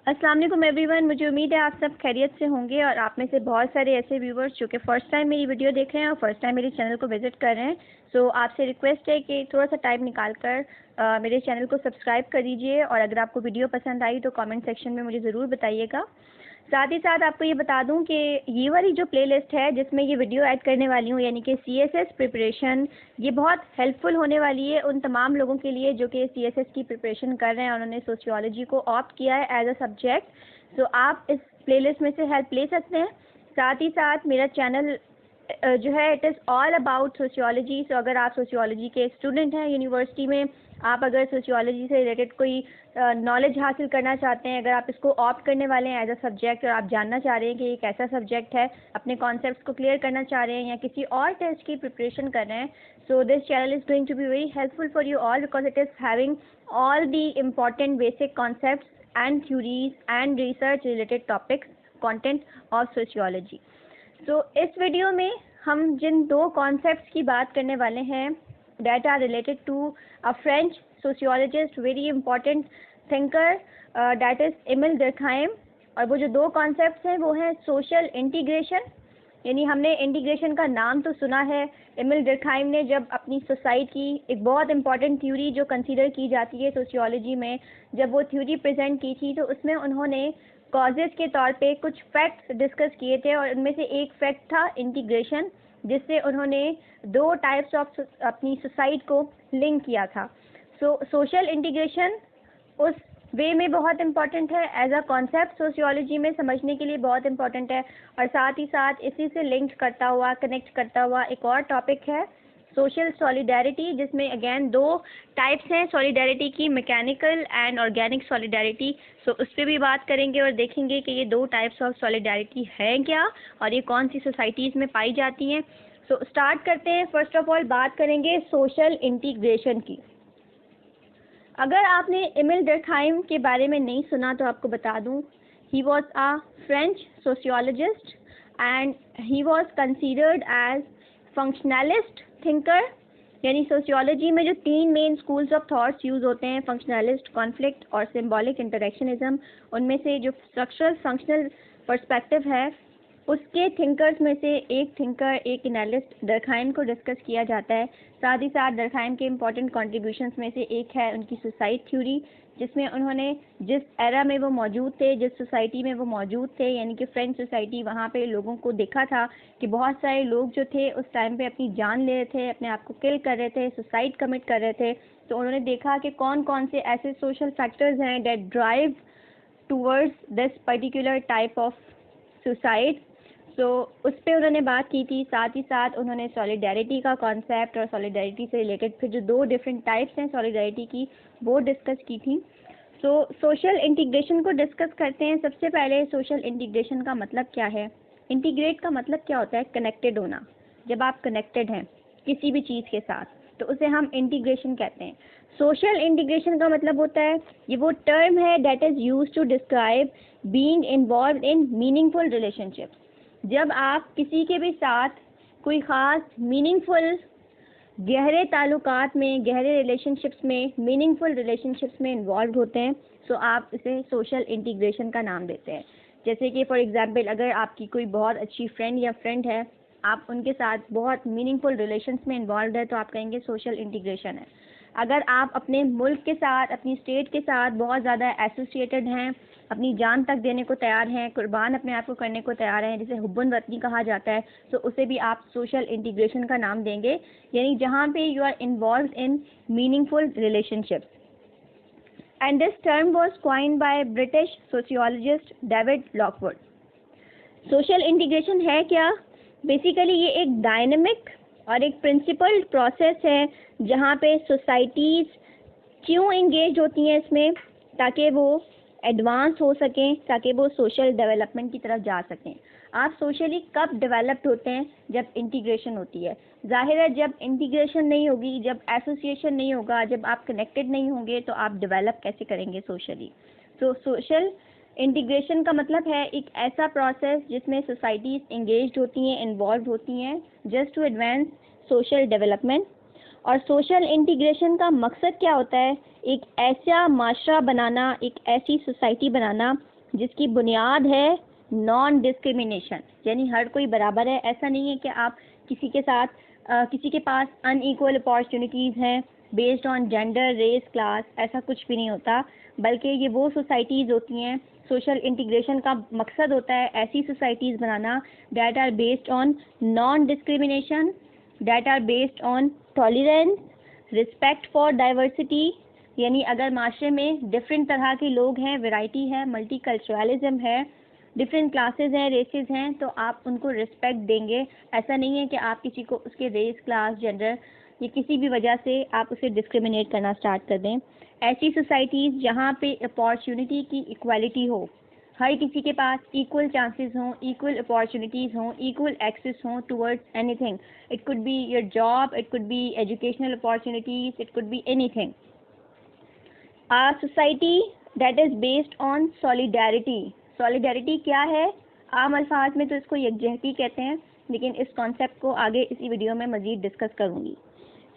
अस्सलाम वालेकुम एवरीवन। मुझे उम्मीद है आप सब खैरियत से होंगे और आप में से बहुत सारे ऐसे व्यूवर्स जो कि फ़र्स्ट टाइम मेरी वीडियो देख रहे हैं और फर्स्ट टाइम मेरे चैनल को विज़िट कर रहे हैं। सो आपसे रिक्वेस्ट है कि थोड़ा सा टाइम निकाल कर मेरे चैनल को सब्सक्राइब कर दीजिए और अगर आपको वीडियो पसंद आई तो कमेंट सेक्शन में मुझे ज़रूर बताइएगा। साथ ही साथ आपको ये बता दूं कि ये वाली जो प्लेलिस्ट है जिसमें ये वीडियो ऐड करने वाली हूँ यानी कि CSS प्रिपरेशन, ये बहुत हेल्पफुल होने वाली है उन तमाम लोगों के लिए जो कि CSS की प्रिपरेशन कर रहे हैं और उन्होंने सोशियोलॉजी को ऑप्ट किया है एज अ सब्जेक्ट। सो आप इस प्लेलिस्ट में से हेल्प ले सकते हैं। साथ ही साथ मेरा चैनल जो है it is all about sociology. So अगर आप सोशियोलॉजी के स्टूडेंट हैं यूनिवर्सिटी में, आप अगर सोशियोलॉजी से रिलेटेड कोई नॉलेज हासिल करना चाहते हैं, अगर आप इसको ऑप्ट करने वाले हैं एज अ सब्जेक्ट और आप जानना चाह रहे हैं कि एक ऐसा सब्जेक्ट है, अपने कॉन्सेप्ट्स को क्लियर करना चाह रहे हैं या किसी और टेस्ट की प्रिपरेशन कर रहे हैं, so this channel is going to be very helpful for you all because it is having all the important basic concepts and theories and research related topics content of sociology. So इस वीडियो में हम जिन दो concepts की बात करने वाले हैं that are related to a French sociologist, very important thinker, that is Emile Durkheim। और वो जो दो कॉन्सेप्ट्स हैं वो हैं सोशल इंटीग्रेशन, यानी हमने इंटीग्रेशन का नाम तो सुना है। एमिल डर्कहाइम ने जब अपनी सोसाइटी की एक बहुत इंपॉर्टेंट थ्योरी जो कंसीडर की जाती है सोशियोलॉजी में, जब वो थ्योरी प्रेजेंट की थी तो उसमें उन्होंने कॉजेज़ के तौर पे कुछ फैक्ट्स डिस्कस किए थे और उनमें से एक फैक्ट था इंटीग्रेशन, जिससे उन्होंने दो टाइप्स ऑफ अपनी सोसाइटी को लिंक किया था। सो सोशल इंटीग्रेशन उस वे में बहुत इम्पॉर्टेंट है, एज अ कॉन्सेप्ट सोशियोलॉजी में समझने के लिए बहुत इम्पॉर्टेंट है। और साथ ही साथ इसी से लिंक करता हुआ, कनेक्ट करता हुआ एक और टॉपिक है सोशल सॉलिडेरिटी, जिसमें अगेन दो टाइप्स हैं सॉलिडेरिटी की, मैकेनिकल एंड ऑर्गेनिक सॉलिडेरिटी। सो उस पर भी बात करेंगे और देखेंगे कि ये दो टाइप्स ऑफ सॉलिडेरिटी हैं क्या और ये कौन सी सोसाइटीज़ में पाई जाती हैं। सो स्टार्ट करते हैं। फर्स्ट ऑफ ऑल बात करेंगे सोशल इंटीग्रेशन की। अगर आपने एमिल डर्कहाइम के बारे में नहीं सुना तो आपको बता दूं, he was a French sociologist and he was considered as functionalist thinker. यानी सोशियोलॉजी में जो तीन main schools of thoughts use होते हैं, फंक्शनलिस्ट, कॉन्फ्लिक्ट और सिंबॉलिक इंटरेक्शनिज्म, उनमें से जो स्ट्रक्चरल फंक्शनल पर्सपेक्टिव है उसके थिंकर्स में से एक थिंकर, एक एनालिस्ट डर्कहाइम को डिस्कस किया जाता है। साथ ही साथ डर्कहाइम के इम्पॉर्टेंट कॉन्ट्रीब्यूशंस में से एक है उनकी सोसाइटी थ्योरी, जिसमें उन्होंने जिस एरा में वो मौजूद थे, जिस सोसाइटी में वो मौजूद थे यानी कि फ्रेंच सोसाइटी, वहाँ पे लोगों को देखा था कि बहुत सारे लोग जो थे उस टाइम पे अपनी जान ले रहे थे, अपने आप को किल कर रहे थे, सुसाइड कमिट कर रहे थे। तो उन्होंने देखा कि कौन कौन से ऐसे सोशल फैक्टर्स हैं that drive towards this particular type of suicide. So उस पर उन्होंने बात की थी। साथ ही साथ उन्होंने सॉलिडेरिटी का कॉन्सेप्ट और सॉलिडेरिटी से रिलेटेड फिर जो दो डिफरेंट टाइप्स हैं सॉलिडेरिटी की वो डिस्कस की थी। सो सोशल इंटीग्रेशन को डिस्कस करते हैं। सबसे पहले सोशल इंटीग्रेशन का मतलब क्या है। इंटीग्रेट का मतलब क्या होता है, कनेक्टेड होना। जब आप कनेक्टेड हैं किसी भी चीज़ के साथ तो उसे हम इंटीग्रेशन कहते हैं। सोशल इंटीग्रेशन का मतलब होता है, ये वो टर्म है that is use to describe being involve in meaningful relationships. जब आप किसी के भी साथ कोई ख़ास मीनिंगफुल गहरे ताल्लुकात में, गहरे रिलेशनशिप्स में, मीनिंगफुल रिलेशनशिप्स में इन्वॉल्व होते हैं, तो आप इसे सोशल इंटीग्रेशन का नाम देते हैं। जैसे कि फॉर एग्जांपल अगर आपकी कोई बहुत अच्छी फ्रेंड या फ्रेंड है, आप उनके साथ बहुत मीनिंगफुल रिलेशंस में इन्वॉल्व है तो आप कहेंगे सोशल इंटीग्रेशन है। अगर आप अपने मुल्क के साथ, अपनी स्टेट के साथ बहुत ज़्यादा एसोसिएटेड हैं, अपनी जान तक देने को तैयार हैं, कुर्बान अपने आप को करने को तैयार हैं, जिसे हुब्बुन वतनी कहा जाता है, तो उसे भी आप सोशल इंटीग्रेशन का नाम देंगे। यानी जहाँ पे you are involve in meaningful relationships. And this term was coined by British sociologist David Lockwood. Social integration है क्या? बेसिकली ये एक डायनेमिक और एक प्रिंसिपल्ड प्रोसेस है जहाँ पे सोसाइटीज़ क्यों इंगेज होती हैं इसमें, ताकि वो एडवांस हो सकें, ताकि वो सोशल डेवलपमेंट की तरफ जा सकें। आप सोशली कब डेवलप्ड होते हैं? जब इंटीग्रेशन होती है। जाहिर है जब इंटीग्रेशन नहीं होगी, जब एसोसिएशन नहीं होगा, जब आप कनेक्टेड नहीं होंगे तो आप डेवलप कैसे करेंगे सोशली। तो सोशल इंटीग्रेशन का मतलब है एक ऐसा प्रोसेस जिसमें सोसाइटीज़ इंगेज्ड होती हैं, इन्वॉल्व होती हैं just to advance social development. और सोशल इंटीग्रेशन का मकसद क्या होता है? एक ऐसा माशरा बनाना, एक ऐसी सोसाइटी बनाना जिसकी बुनियाद है नॉन डिस्क्रिमिनेशन, यानी हर कोई बराबर है। ऐसा नहीं है कि आप किसी के साथ किसी के पास अनइक्वल अपॉर्चुनिटीज़ हैं based on gender, race, class, ऐसा कुछ भी नहीं होता। बल्कि ये वो सोसाइटीज़ होती हैं, सोशल इंटीग्रेशन का मकसद होता है ऐसी सोसाइटीज़ बनाना that are based on non discrimination, that are based on tolerance, respect for diversity. यानी अगर माशरे में डिफरेंट तरह के लोग हैं, वैरायटी है, मल्टीकल्चरलिज्म है, डिफरेंट क्लासेस हैं, रेसेस हैं, तो आप उनको रिस्पेक्ट देंगे। ऐसा नहीं है कि आप किसी को उसके रेस, क्लास, जेंडर या किसी भी वजह से आप उसे डिस्क्रिमिनेट करना स्टार्ट कर दें। ऐसी सोसाइटीज़ जहाँ पे अपॉर्चुनिटी की इक्वालिटी हो, हर किसी के पास इक्वल चांसेस हों, इक्वल अपॉर्चुनिटीज़ हों, इक्वल एक्सेस हों towards anything. It could be your job, it could be educational opportunities, it could be anything. A society that is based on solidarity। Solidarity क्या है? आम अल्फाज में तो इसको यकजहती कहते हैं, लेकिन इस कॉन्सेप्ट को आगे इसी वीडियो में मज़ीद डिस्कस करूँगी।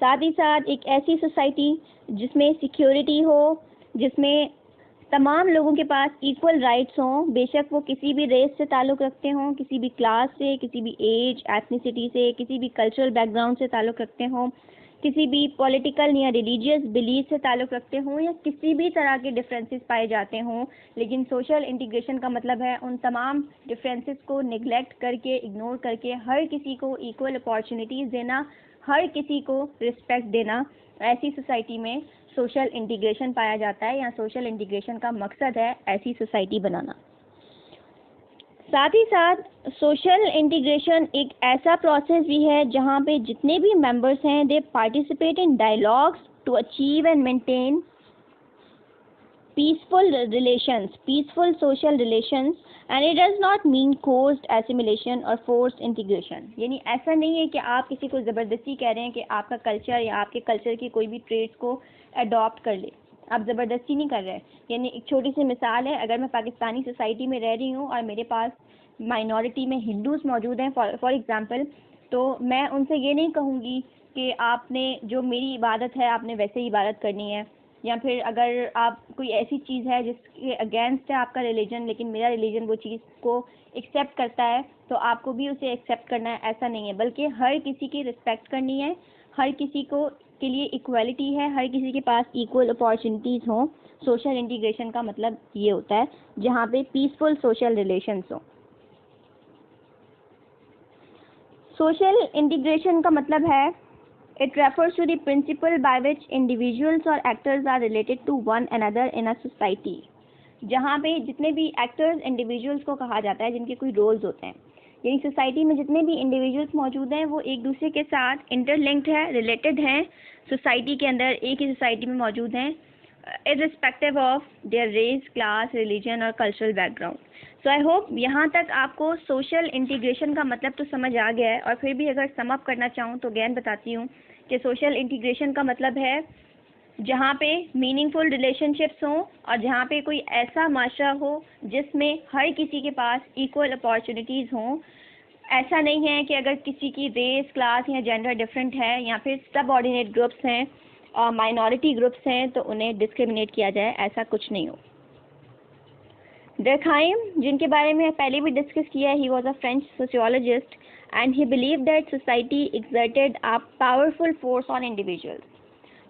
साथ ही साथ एक ऐसी सोसाइटी जिसमें सिक्योरिटी हो, जिसमें तमाम लोगों के पास इक्वल राइट्स हों, बेशक वो किसी भी रेस से ताल्लुक़ रखते हों, किसी भी क्लास से, किसी भी एज, एथनिसिटी से, किसी भी कल्चरल बैकग्राउंड से ताल्लुक़ रखते हों, किसी भी पॉलिटिकल या रिलीजियस बिलीफ से ताल्लुक़ रखते हों, या किसी भी तरह के डिफरेंसेस पाए जाते हों। लेकिन सोशल इंटीग्रेशन का मतलब है उन तमाम डिफरेंसेस को निगलेक्ट करके, इग्नोर करके हर किसी को इक्वल अपॉर्चुनिटीज़ देना, हर किसी को रिस्पेक्ट देना। ऐसी सोसाइटी में सोशल इंटीग्रेशन पाया जाता है, या सोशल इंटीग्रेशन का मकसद है ऐसी सोसाइटी बनाना। साथ ही साथ सोशल इंटीग्रेशन एक ऐसा प्रोसेस भी है जहाँ पे जितने भी मेंबर्स हैं they participate in dialogues to achieve and maintain peaceful relations, peaceful social relations, and it does not mean forced assimilation और फोर्स्ड इंटीग्रेशन। यानी ऐसा नहीं है कि आप किसी को ज़बरदस्ती कह रहे हैं कि आपका कल्चर या आपके कल्चर की कोई भी ट्रेड्स को अडॉप्ट कर ले, आप ज़बरदस्ती नहीं कर रहे। यानी एक छोटी सी मिसाल है, अगर मैं पाकिस्तानी सोसाइटी में रह रही हूँ और मेरे पास माइनॉरिटी में हिंदूज़ मौजूद हैं फॉर एग्ज़ाम्पल, तो मैं उनसे ये नहीं कहूँगी कि आपने जो मेरी इबादत है आपने वैसे ही इबादत करनी है, या फिर अगर आप कोई ऐसी चीज़ है जिसके अगेंस्ट है आपका रिलीजन लेकिन मेरा रिलीजन वो चीज़ को एक्सेप्ट करता है तो आपको भी उसे एक्सेप्ट करना है, ऐसा नहीं है। बल्कि हर किसी की रिस्पेक्ट करनी है, हर किसी को के लिए इक्वालिटी है, हर किसी के पास इक्वल अपॉर्चुनिटीज़ हों। सोशल इंटीग्रेशन का मतलब ये होता है जहाँ पे पीसफुल सोशल रिलेशंस हों। सोशल इंटीग्रेशन का मतलब है it refers to the principle by which individuals or actors are related to one another in a society। जहाँ पे जितने भी एक्टर्स इंडिविजुअल्स को कहा जाता है जिनके कोई रोल्स होते हैं, यानी सोसाइटी में जितने भी इंडिविजुअल्स मौजूद हैं वो एक दूसरे के साथ इंटरलिंक्ड है, रिलेटेड हैं, सोसाइटी के अंदर एक ही सोसाइटी में मौजूद हैं, irrespective of their race, class, religion और cultural background. So I hope यहाँ तक आपको सोशल इंटीग्रेशन का मतलब तो समझ आ गया है। और फिर भी अगर सम अप करना चाहूँ तो अगेन बताती हूँ कि सोशल इंटीग्रेशन का मतलब है जहाँ पे मीनिंगफुल रिलेशनशिप्स हों और जहाँ पे कोई ऐसा माशरा हो जिसमें हर किसी के पास इक्वल अपॉर्चुनिटीज़ हों। ऐसा नहीं है कि अगर किसी की रेस, क्लास या जेंडर डिफरेंट है या फिर सबऑर्डिनेट ग्रुप्स हैं और माइनॉरिटी ग्रुप्स हैं तो उन्हें डिस्क्रिमिनेट किया जाए, ऐसा कुछ नहीं हो। डर्कहाइम, जिनके बारे में पहले भी डिस्कस किया है, ही was a French sociologist and he believe that society exerted a powerful force on individuals.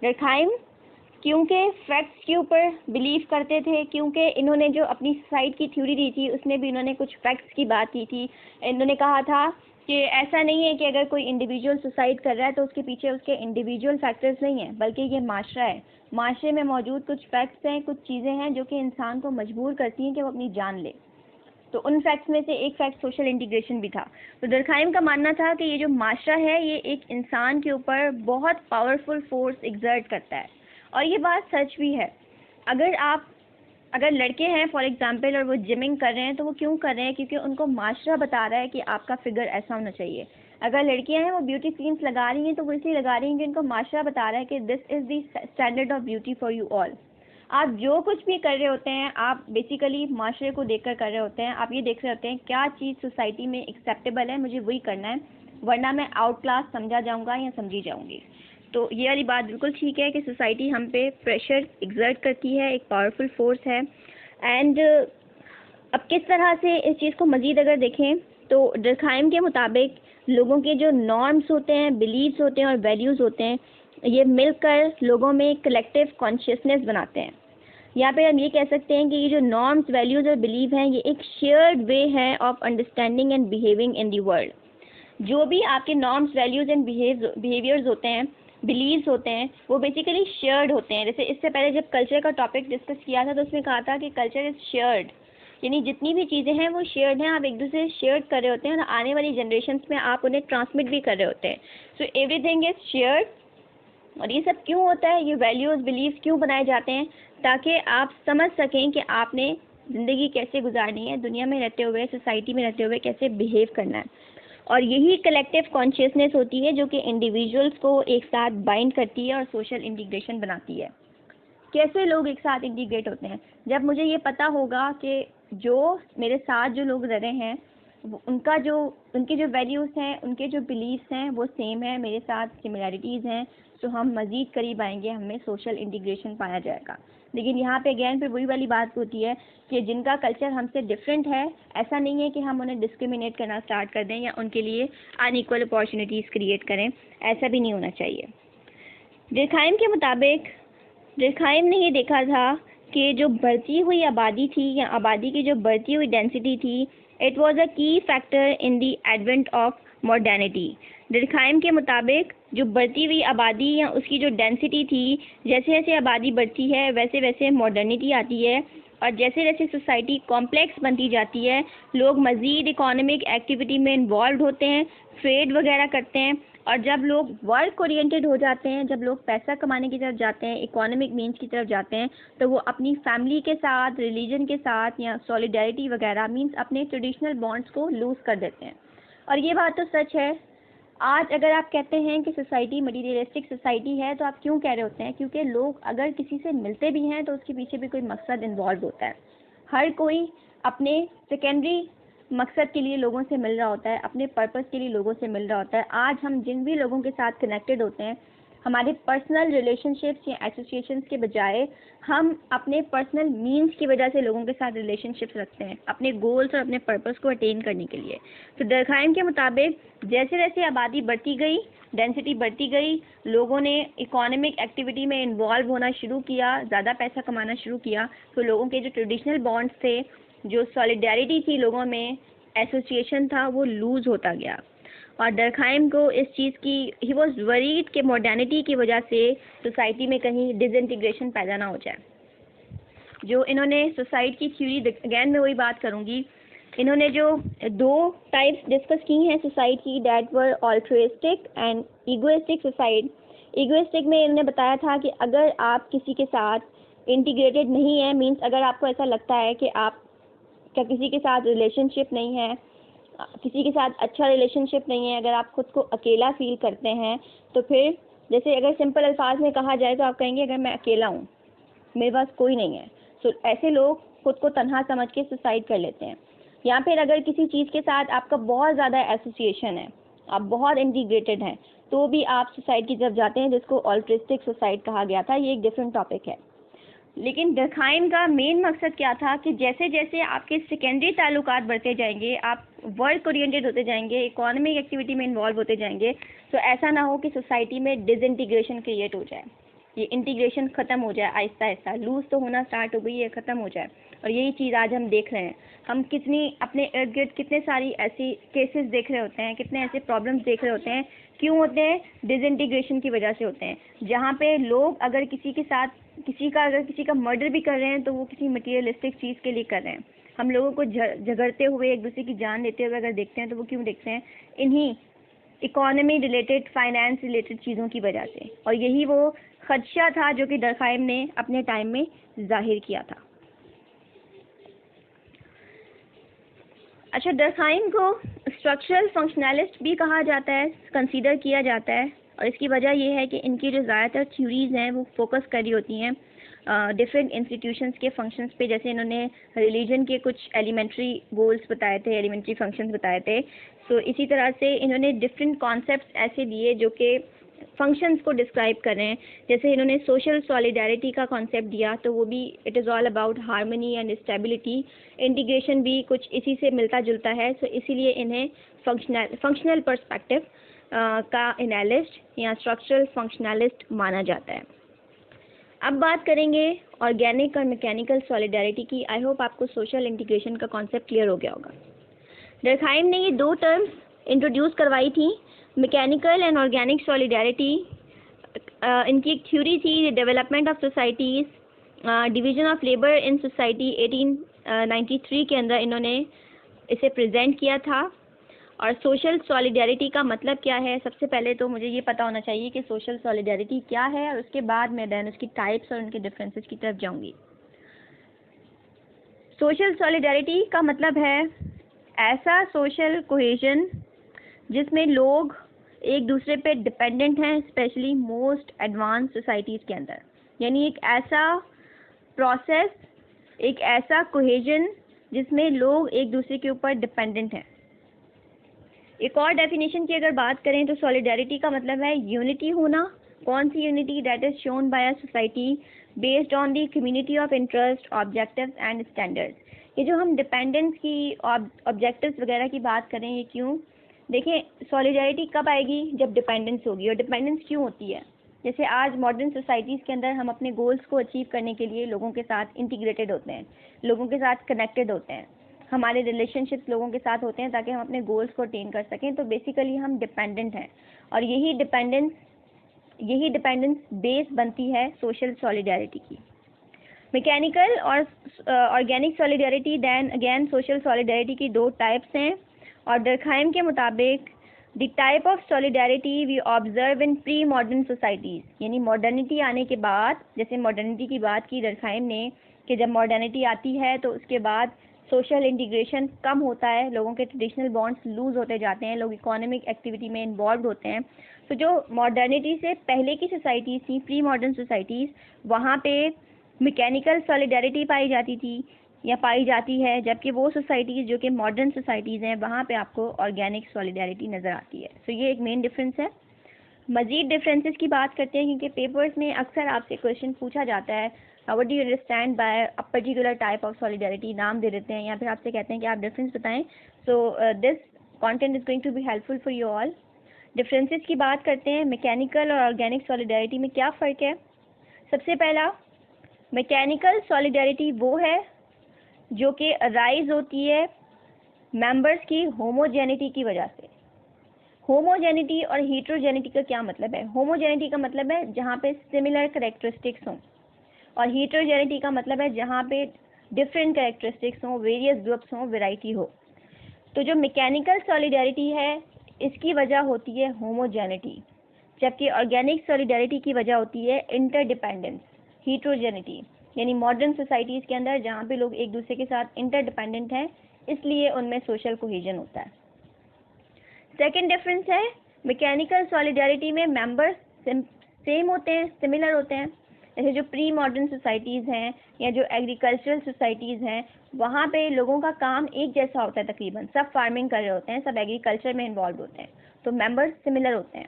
Durkheim क्योंकि फैक्ट्स के ऊपर बिलीव करते थे, क्योंकि इन्होंने जो अपनी सुसाइड की थ्योरी दी थी उसमें भी इन्होंने कुछ फैक्ट्स की बात की थी। इन्होंने कहा था कि ऐसा नहीं है कि अगर कोई इंडिविजुअल सुसाइड कर रहा है तो उसके पीछे उसके इंडिविजुअल फैक्टर्स नहीं हैं, बल्कि ये माशरा है, माशरे में मौजूद कुछ फैक्ट्स हैं, कुछ चीज़ें हैं जो कि इंसान को मजबूर करती हैं कि वो अपनी जान ले। तो उन फैक्ट्स में से एक फैक्ट सोशल इंटीग्रेशन भी था। तो डर्कहाइम का मानना था कि ये जो माशरा है ये एक इंसान के ऊपर बहुत पावरफुल फोर्स एग्जर्ट करता है, और ये बात सच भी है। अगर लड़के हैं फॉर एग्जांपल और वो जिमिंग कर रहे हैं तो वो क्यों कर रहे हैं? क्योंकि उनको माशरा बता रहा है कि आपका फिगर ऐसा होना चाहिए। अगर लड़कियां हैं वो ब्यूटी क्रीम्स लगा रही हैं तो वो इसलिए लगा रही हैं कि उनको माशरा बता रहा है कि this is the standard of beauty for you all. आप जो कुछ भी कर रहे होते हैं आप बेसिकली माशरे को देखकर कर रहे होते हैं। आप ये देख रहे होते हैं क्या चीज़ सोसाइटी में एक्सेप्टेबल है, मुझे वही करना है, वरना मैं आउट क्लास समझा जाऊँगा या समझी जाऊँगी। तो ये वाली बात बिल्कुल ठीक है कि सोसाइटी हम पे प्रेशर एग्जर्ट करती है, एक पावरफुल फोर्स है। एंड अब किस तरह से इस चीज़ को मज़ीद अगर देखें तो डर्कहाइम के मुताबिक लोगों के जो नॉर्म्स होते हैं, बिलीव्स होते हैं और वैल्यूज़ होते हैं, ये मिलकर लोगों में कलेक्टिव कॉन्शियसनेस बनाते हैं। यहाँ पे हम ये कह सकते हैं कि ये जो नॉर्म्स, वैल्यूज़ और बिलीव हैं, ये एक शेयर्ड वे है of understanding and behaving in the world. जो भी आपके नॉर्म्स, वैल्यूज़ एंड बिहेवियर्स होते हैं, बिलीव्स होते हैं, वो बेसिकली शेयर्ड होते हैं। जैसे इससे पहले जब कल्चर का टॉपिक डिस्कस किया था तो उसमें कहा था कि कल्चर इज़ शेयर्ड, यानी जितनी भी चीज़ें हैं वो शेयर्ड हैं, आप एक दूसरे से शेयर कर रहे होते हैं और आने वाली जनरेशन्स में आप उन्हें ट्रांसमिट भी कर रहे होते हैं। So everything is shared. और ये सब क्यों होता है, ये वैल्यूज़, बिलीव्स क्यों बनाए जाते हैं? ताकि आप समझ सकें कि आपने ज़िंदगी कैसे गुजारनी है, दुनिया में रहते हुए, सोसाइटी में रहते हुए कैसे बिहेव करना है। और यही कलेक्टिव कॉन्शियसनेस होती है जो कि इंडिविजुअल्स को एक साथ बाइंड करती है और सोशल इंटीग्रेशन बनाती है। कैसे लोग एक साथ इंटीग्रेट होते हैं? जब मुझे ये पता होगा कि जो मेरे साथ जो लोग रह रहे हैं उनकी जो वैल्यूज़ हैं, उनके जो बिलीव्स हैं वो सेम है, मेरे साथ सिमिलैरिटीज़ हैं, तो हम मज़ीद करीब आएंगे, हमें सोशल इंटीग्रेशन पाया जाएगा। लेकिन यहाँ पे अगेन फिर वही वाली बात होती है कि जिनका कल्चर हमसे डिफरेंट है, ऐसा नहीं है कि हम उन्हें डिस्क्रिमिनेट करना स्टार्ट कर दें या उनके लिए अनइक्वल अपॉर्चुनिटीज़ क्रिएट करें, ऐसा भी नहीं होना चाहिए। डर्कहाइम के मुताबिक डर्कहाइम ने ये देखा था कि जो बढ़ती हुई आबादी थी या आबादी की जो बढ़ती हुई डेंसिटी थी, इट वाज अ की factor in the advent of modernity. Durkheim के मुताबिक जो बढ़ती हुई आबादी या उसकी जो डेंसिटी थी, जैसे जैसे आबादी बढ़ती है वैसे वैसे मॉडर्निटी आती है, और जैसे जैसे सोसाइटी कॉम्प्लेक्स बनती जाती है, लोग मज़ीद इकोनॉमिक एक्टिविटी में इन्वॉल्व होते हैं, ट्रेड वगैरह करते हैं, और जब लोग वर्क ओरिएंटेड हो जाते हैं, जब लोग पैसा कमाने की तरफ जाते हैं, इकोनॉमिक मीन्स की तरफ जाते हैं, तो वो अपनी फैमिली के साथ, रिलीजन के साथ या सॉलिडारिटी वगैरह मीन्स अपने ट्रेडिशनल बॉन्ड्स को लूज़ कर देते हैं। और ये बात तो सच है। आज अगर आप कहते हैं कि सोसाइटी मटीरियलिस्टिक सोसाइटी है, तो आप क्यों कह रहे होते हैं? क्योंकि लोग अगर किसी से मिलते भी हैं तो उसके पीछे भी कोई मकसद इन्वॉल्व होता है। हर कोई अपने सेकेंडरी मकसद के लिए लोगों से मिल रहा होता है, अपने पर्पस के लिए लोगों से मिल रहा होता है। आज हम जिन भी लोगों के साथ कनेक्टेड होते हैं, हमारे पर्सनल रिलेशनशिप्स या एसोसिएशंस के बजाय हम अपने पर्सनल मीन्स की वजह से लोगों के साथ रिलेशनशिप्स रखते हैं, अपने गोल्स और अपने पर्पस को अटेन करने के लिए। तो डर्कहाइम के मुताबिक जैसे जैसे आबादी बढ़ती गई, डेंसिटी बढ़ती गई, लोगों ने इकोनॉमिक एक्टिविटी में इन्वॉल्व होना शुरू किया, ज़्यादा पैसा कमाना शुरू किया, तो लोगों के जो ट्रेडिशनल बॉन्ड्स थे, जो सॉलिडारिटी थी लोगों में, एसोसिएशन था, वो लूज़ होता गया। और डर्कहाइम को इस चीज़ की ही वॉज वरीड कि मॉडर्निटी की वजह से सोसाइटी में कहीं डिसइंटीग्रेशन पैदा ना हो जाए। जो इन्होंने सोसाइटी की थ्योरी, अगैन मैं वही बात करूँगी, इन्होंने जो दो टाइप्स डिस्कस की हैं society, that were altruistic and egoistic society. Egoistic में इन्होंने बताया था कि अगर आप किसी के साथ इंटीग्रेटेड नहीं है, मीन्स अगर आपको ऐसा लगता है कि आप क्या किसी के साथ रिलेशनशिप नहीं है, किसी के साथ अच्छा रिलेशनशिप नहीं है, अगर आप खुद को अकेला फील करते हैं, तो फिर जैसे अगर सिंपल अल्फाज में कहा जाए तो आप कहेंगे अगर मैं अकेला हूँ, मेरे पास कोई नहीं है, तो ऐसे लोग खुद को तन्हा समझ के सुसाइड कर लेते हैं। या फिर अगर किसी चीज़ के साथ आपका बहुत ज़्यादा एसोसिएशन है, आप बहुत इंटीग्रेटेड हैं, तो भी आप सुसाइड की तरफ जाते हैं, जिसको ऑल्ट्रिस्टिक सुसाइड कहा गया था। ये एक डिफरेंट टॉपिक है। लेकिन डर्कहाइम का मेन मकसद क्या था कि जैसे जैसे आपके सेकेंडरी ताल्लुकात बढ़ते जाएंगे, आप वर्क ओरिएंटेड होते जाएंगे, इकोनॉमिक एक्टिविटी में इन्वॉल्व होते जाएंगे, तो ऐसा ना हो कि सोसाइटी में डिसइंटीग्रेशन क्रिएट हो जाए, ये इंटीग्रेशन ख़त्म हो जाए, आहिस्ता आहिस्ता लूज़ तो होना स्टार्ट हो गई है, ख़त्म हो जाए। और यही चीज़ आज हम देख रहे हैं। हम कितनी अपने इर्द गिर्द कितने सारी ऐसी केसेस देख रहे होते हैं, कितने ऐसे प्रॉब्लम्स देख रहे होते हैं। क्यों होते हैं? डिसइंटीग्रेशन की वजह से होते हैं। जहाँ पे लोग अगर किसी के साथ किसी का मर्डर भी कर रहे हैं तो वो किसी मटीरियलिस्टिक चीज़ के लिए कर रहे हैं। हम लोगों को झगड़ते हुए, एक दूसरे की जान लेते हुए अगर देखते हैं तो वो क्यों देखते हैं? इन्हीं इकोनॉमी रिलेटेड, फाइनेंस रिलेटेड चीज़ों की वजह से। और यही वो खदशा था जो कि डर्कहाइम ने अपने टाइम में जाहिर किया था। अच्छा, डर्कहाइम को स्ट्रक्चरल फंक्शनलिस्ट भी कहा जाता है, कंसीडर किया जाता है। और इसकी वजह यह है कि इनकी जो ज़्यादातर थ्योरीज़ हैं वो फोकस करी होती हैं डिफरेंट इंस्टीट्यूशंस के फंक्शंस पे। जैसे इन्होंने रिलीजन के कुछ एलिमेंट्री गोल्स बताए थे, एलिमेंट्री फंक्शंस बताए थे। सो इसी तरह से इन्होंने डिफरेंट कॉन्सेप्ट्स ऐसे दिए जो कि फंक्शंस को डिस्क्राइब कर रहे हैं। जैसे इन्होंने सोशल सॉलिडारिटी का कॉन्सेप्ट दिया, तो वो भी it is all about harmony and stability. Integration भी कुछ इसी से मिलता जुलता है, सो इसीलिए इन्हें फंक्शनल पर्सपेक्टिव का एनालिस्ट या स्ट्रक्चरल फंक्शनलिस्ट माना जाता है। अब बात करेंगे ऑर्गेनिक और मैकेनिकल सॉलिडारिटी की। आई होप आपको सोशल इंटीग्रेशन का कॉन्सेप्ट क्लियर हो गया होगा। डर्कहाइम ने ये दो टर्म्स इंट्रोड्यूस करवाई थी, मैकेनिकल एंड ऑर्गेनिक सॉलिडारिटी। इनकी एक थ्योरी थी, development of societies, division of labour in society 1893 के अंदर इन्होंने इसे प्रेजेंट किया था। और सोशल सॉलिडारिटी का मतलब क्या है, सबसे पहले तो मुझे ये पता होना चाहिए कि सोशल सॉलिडारिटी क्या है, और उसके बाद मैं देन उसकी टाइप्स और उनके डिफरेंसेस की तरफ जाऊंगी। सोशल सॉलिडारिटी का मतलब है ऐसा सोशल कोहेजन जिसमें लोग एक दूसरे पे डिपेंडेंट हैं, स्पेशली मोस्ट एडवांस सोसाइटीज़ के अंदर। यानी एक ऐसा प्रोसेस, एक ऐसा कोहेजन जिसमें लोग एक दूसरे के ऊपर डिपेंडेंट हैं। एक और डेफिनेशन की अगर बात करें तो सॉलिडारिटी का मतलब है यूनिटी होना। कौन सी unity? That is shown by a society based on the community of interest, objectives and standards. ये जो हम डिपेंडेंस की ऑब्जेक्टिव्स वगैरह की बात करें, ये क्यों? देखें, सॉलिडारिटी कब आएगी? जब डिपेंडेंस होगी। और डिपेंडेंस क्यों होती है? जैसे आज मॉडर्न सोसाइटीज़ के अंदर हम अपने गोल्स को अचीव करने के लिए लोगों के साथ इंटीग्रेटेड होते हैं, लोगों के साथ कनेक्टेड होते हैं, हमारे रिलेशनशिप्स लोगों के साथ होते हैं ताकि हम अपने गोल्स को अटेन कर सकें। तो बेसिकली हम डिपेंडेंट हैं, और यही डिपेंडेंस बेस बनती है सोशल सॉलिडारिटी की। मैकेनिकल और organic solidarity, then again social solidarity की दो टाइप्स हैं। और डर्कहाइम के मुताबिक the type of solidarity we observe in pre modern societies, यानी मॉडर्निटी आने के बाद, जैसे मॉडर्निटी की बात की डर्कहाइम ने कि जब मॉडर्निटी आती है तो उसके बाद सोशल इंटीग्रेशन कम होता है, लोगों के ट्रेडिशनल बॉन्ड्स लूज होते जाते हैं, लोग इकोनॉमिक एक्टिविटी में इन्वॉल्व होते हैं। तो जो मॉडर्निटी से पहले की सोसाइटीज़ थी, प्री मॉडर्न सोसाइटीज़, वहाँ पे मैकेनिकल सॉलिडारिटी पाई जाती थी या पाई जाती है, जबकि वो सोसाइटीज़ जो कि मॉडर्न सोसाइटीज़ हैं वहाँ पे आपको ऑर्गेनिक सॉलिडारिटी नज़र आती है। सो ये एक मेन डिफरेंस है। मज़ीद डिफरेंसेस की बात करते हैं, क्योंकि पेपर्स में अक्सर आपसे क्वेश्चन पूछा जाता है, what do you understand by a particular type of solidarity, नाम दे देते हैं या फिर आपसे कहते हैं कि आप डिफरेंस बताएं। So this content is going to be helpful for you all. Differences की बात करते हैं, मैकेनिकल और ऑर्गेनिक सॉलिडारिटी में क्या फ़र्क है। सबसे पहला, मैकेनिकल सॉलिडारिटी वो है जो कि अराइज होती है मेंबर्स की होमोजेनिटी की वजह से। होमोजेनिटी और हीट्रोजेनिटी का क्या मतलब है? होमोजेनिटी का मतलब है जहाँ पे सिमिलर कैरेक्टरिस्टिक्स हों, और हीट्रोजेनिटी का मतलब है जहाँ पे डिफरेंट कैरेक्टरिस्टिक्स हों, वेरियस ग्रुप्स हों, वैरायटी हो। तो जो मैकेनिकल सॉलिडारिटी है इसकी वजह होती है होमोजेनिटी, जबकि ऑर्गेनिक सॉलिडारिटी की वजह होती है इंटरडिपेंडेंस, हीट्रोजेनिटी। यानी मॉडर्न सोसाइटीज़ के अंदर जहाँ पे लोग एक दूसरे के साथ इंटरडिपेंडेंट हैं, इसलिए उनमें सोशल कोहेजन होता है। सेकेंड डिफरेंस है, मैकेनिकल सॉलिडारिटी में मेंबर्स सेम होते हैं, सिमिलर होते हैं। जैसे जो प्री मॉडर्न सोसाइटीज़ हैं या जो एग्रीकल्चरल सोसाइटीज़ हैं, वहाँ पे लोगों का काम एक जैसा होता है, तकरीबन सब फार्मिंग कर रहे होते हैं, सब एग्रीकल्चर में इन्वॉल्व होते हैं, तो मेंबर्स सिमिलर होते हैं।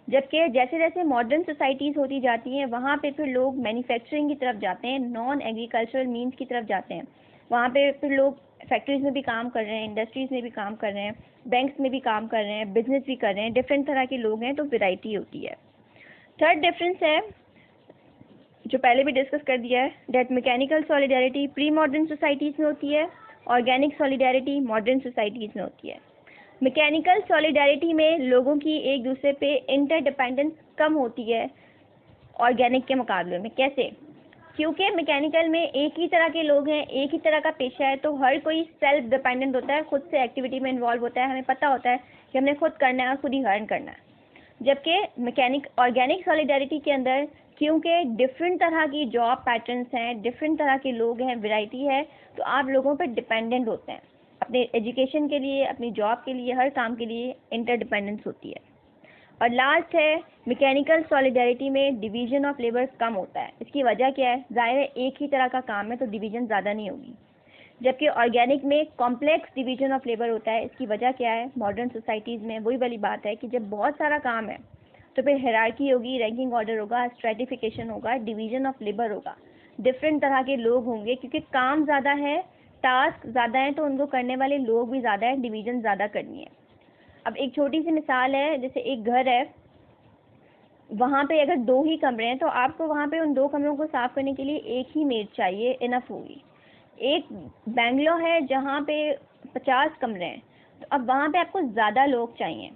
जबकि जैसे जैसे मॉडर्न सोसाइटीज़ होती जाती हैं, वहाँ पे फिर लोग मैन्युफैक्चरिंग की तरफ जाते हैं, नॉन एग्रीकल्चरल मीन्स की तरफ जाते हैं। वहाँ पे फिर लोग फैक्ट्रीज़ में भी काम कर रहे हैं, इंडस्ट्रीज़ में भी काम कर रहे हैं, बैंक्स में भी काम कर रहे हैं, बिजनेस भी कर रहे हैं, डिफरेंट तरह के लोग हैं, तो वैरायटी होती है। थर्ड डिफरेंस है जो पहले भी डिस्कस कर दिया है, that mechanical solidarity pre modern societies में होती है, ऑर्गेनिक सॉलिडारिटी मॉडर्न सोसाइटीज़ में होती है। मैकेनिकल सॉलिडारिटी में लोगों की एक दूसरे पे इंटरडिपेंडेंस कम होती है ऑर्गेनिक के मुकाबले में। कैसे? क्योंकि मैकेनिकल में एक ही तरह के लोग हैं, एक ही तरह का पेशा है, तो हर कोई सेल्फ डिपेंडेंट होता है, खुद से एक्टिविटी में इन्वॉल्व होता है, हमें पता होता है कि हमने खुद करना है और खुद ही अर्न करना है। जबकि ऑर्गेनिक सॉलिडारिटी के अंदर क्योंकि डिफरेंट तरह की जॉब पैटर्न्स हैं, डिफरेंट तरह के लोग हैं, वैरायटी है, तो आप लोगों पर डिपेंडेंट होते हैं अपने एजुकेशन के लिए, अपनी जॉब के लिए, हर काम के लिए इंटरडिपेंडेंस होती है। और लास्ट है, मैकेनिकल सॉलिडारिटी में डिवीजन ऑफ लेबर कम होता है। इसकी वजह क्या है? ज़ाहिर है एक ही तरह का काम है तो डिवीजन ज़्यादा नहीं होगी, जबकि ऑर्गेनिक में कॉम्प्लेक्स डिवीजन ऑफ लेबर होता है। इसकी वजह क्या है? मॉडर्न सोसाइटीज़ में वही वाली बात है कि जब बहुत सारा काम है तो फिर हायरार्की होगी, रैंकिंग ऑर्डर होगा, स्ट्रेटिफिकेशन होगा, डिवीजन ऑफ लेबर होगा, डिफरेंट तरह के लोग होंगे, क्योंकि काम ज़्यादा है, टास्क ज़्यादा है, तो उनको करने वाले लोग भी ज़्यादा है, डिवीजन ज़्यादा करनी है। अब एक छोटी सी मिसाल है, जैसे एक घर है, वहाँ पे अगर 2 ही कमरे हैं तो आपको वहाँ पे उन 2 कमरों को साफ़ करने के लिए एक ही मेड चाहिए, इनफ होगी। एक बेंगलोर है जहाँ पे 50 कमरे हैं, तो अब वहाँ पे आपको ज़्यादा लोग चाहिए,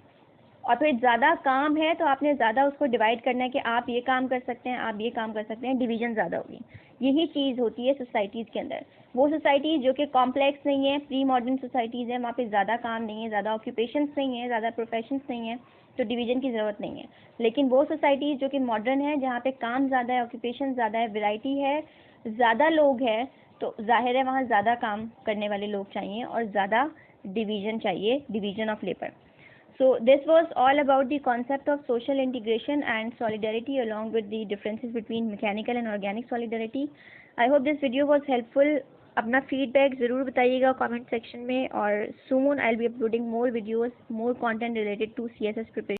और फिर ज़्यादा काम है तो आपने ज़्यादा उसको डिवाइड करना है कि आप ये काम कर सकते हैं, आप ये काम कर सकते हैं, डिवीज़न ज़्यादा होगी। यही चीज़ होती है सोसाइटीज़ के अंदर। वो सोसाइटी जो कि कॉम्प्लेक्स नहीं है, प्री मॉडर्न सोसाइटीज़ हैं, वहाँ पे ज़्यादा काम नहीं है, ज़्यादा ऑक्यूपेशंस नहीं है, ज़्यादा प्रोफेशंस नहीं है, तो डिवीज़न की ज़रूरत नहीं है। लेकिन वो सोसाइटीज़ जो कि मॉडर्न है, जहाँ पे काम ज़्यादा है, ऑक्यूपेशन ज़्यादा है, वैरायटी है, ज़्यादा लोग हैं, तो ज़ाहिर है वहाँ ज़्यादा काम करने वाले लोग चाहिए और ज़्यादा डिवीज़न चाहिए, division of labour. So this was all about the concept of social integration and solidarity along with the differences between mechanical and organic solidarity. I hope this video was helpful. अपना feedback ज़रूर बताइएगा comment section में, और soon I'll be uploading more videos, more content related to CSS preparation.